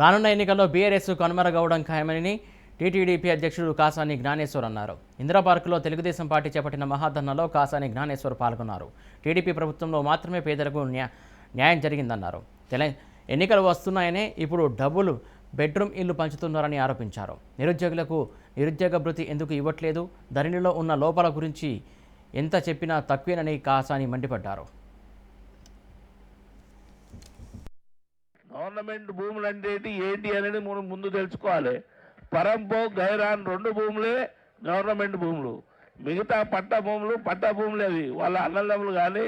రానున్న ఎన్నికల్లో బీఆర్ఎస్ కనుమరుగవడం ఖాయమని టీటీడీపీ అధ్యక్షుడు కాసాని జ్ఞానేశ్వర్ అన్నారు. ఇందిరా పార్కులో తెలుగుదేశం పార్టీ చేపట్టిన మహాధర్నాలో కాసాని జ్ఞానేశ్వర్ పాల్గొన్నారు. టీడీపీ ప్రభుత్వంలో మాత్రమే పేదలకు న్యాయం జరిగిందన్నారు. ఎన్నికలు వస్తున్నాయనే ఇప్పుడు డబుల్ బెడ్రూమ్ ఇల్లు పంచుతున్నారని ఆరోపించారు. నిరుద్యోగులకు నిరుద్యోగ భృతి ఎందుకు ఇవ్వట్లేదు, ధరణిలో ఉన్న లోపాల గురించి ఎంత చెప్పినా తక్కువేనని కాసాని మండిపడ్డారు. గవర్నమెంట్ భూములు అంటే ఏంటి అనేది మనం ముందు తెలుసుకోవాలి. పరంపో గైరాన్ రెండు భూములే గవర్నమెంట్ భూములు, మిగతా పట్టా భూములే అవి వాళ్ళ అన్నదమ్ములు కానీ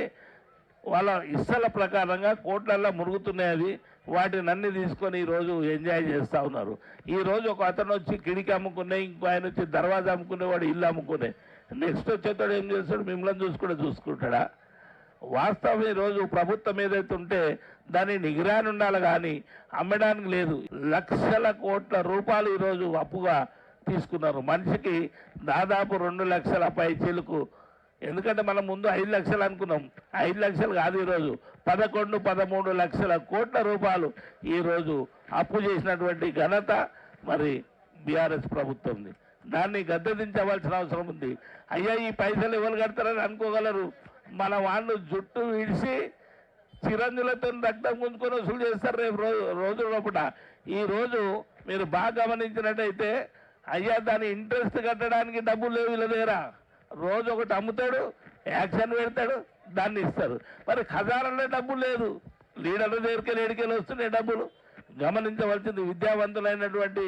వాళ్ళ ఇష్టల ప్రకారంగా కోట్లల్లో మురుగుతున్నాయి. అవి వాటిని అన్ని తీసుకొని ఈరోజు ఎంజాయ్ చేస్తూ ఉన్నారు. ఈరోజు ఒక అతను వచ్చి కిడికి అమ్ముకునే, ఇంకో ఆయన వచ్చి దర్వాజా అమ్ముకునేవాడు ఇల్లు అమ్ముకునే, నెక్స్ట్ వచ్చేతాడు ఏం చేస్తాడు, మిమ్మల్ని చూసుకుంటాడా? వాస్తవం ఈరోజు ప్రభుత్వం ఏదైతే ఉంటే దాని నిగ్రహణ ఉండాలి కానీ అమ్మడానికి లేదు. లక్షల కోట్ల రూపాయలు ఈరోజు అప్పుగా తీసుకున్నారు. మనిషికి దాదాపు 2 లక్షల పై చిలుకు. ఎందుకంటే మనం ముందు 5 లక్షలు అనుకున్నాం, 5 లక్షలు కాదు, ఈరోజు 11-13 లక్షల కోట్ల రూపాయలు ఈరోజు అప్పు చేసినటువంటి ఘనత మరి బీఆర్ఎస్ ప్రభుత్వంది. దాన్ని గద్దెదించవలసిన అవసరం ఉంది. అయ్యా ఈ పైసలు ఎవరు కడతారని అనుకోగలరు. మన వాళ్ళు జుట్టు విడిచి చిరంజులతో రక్తం గుంజుకొని వసూలు చేస్తారు రేపు రోజు లోపల. ఈరోజు మీరు బాగా గమనించినట్టయితే అయ్యా దాని ఇంట్రెస్ట్ కట్టడానికి డబ్బులు లేవు వీళ్ళ దగ్గర. రోజు ఒకటి అమ్ముతాడు, యాక్షన్ పెడతాడు, దాన్ని ఇస్తారు. మరి ఖజానాలో డబ్బులు లేదు, లీడర్ల దగ్గరికి ఏడికెళ్ళి వస్తున్నాయి డబ్బులు. గమనించవలసింది విద్యావంతులైనటువంటి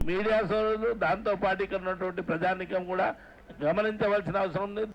మీడియా సోదరులు, దాంతోపాటు ఇక్కడ ఉన్నటువంటి ప్రజానికం కూడా గమనించవలసిన అవసరం ఉంది.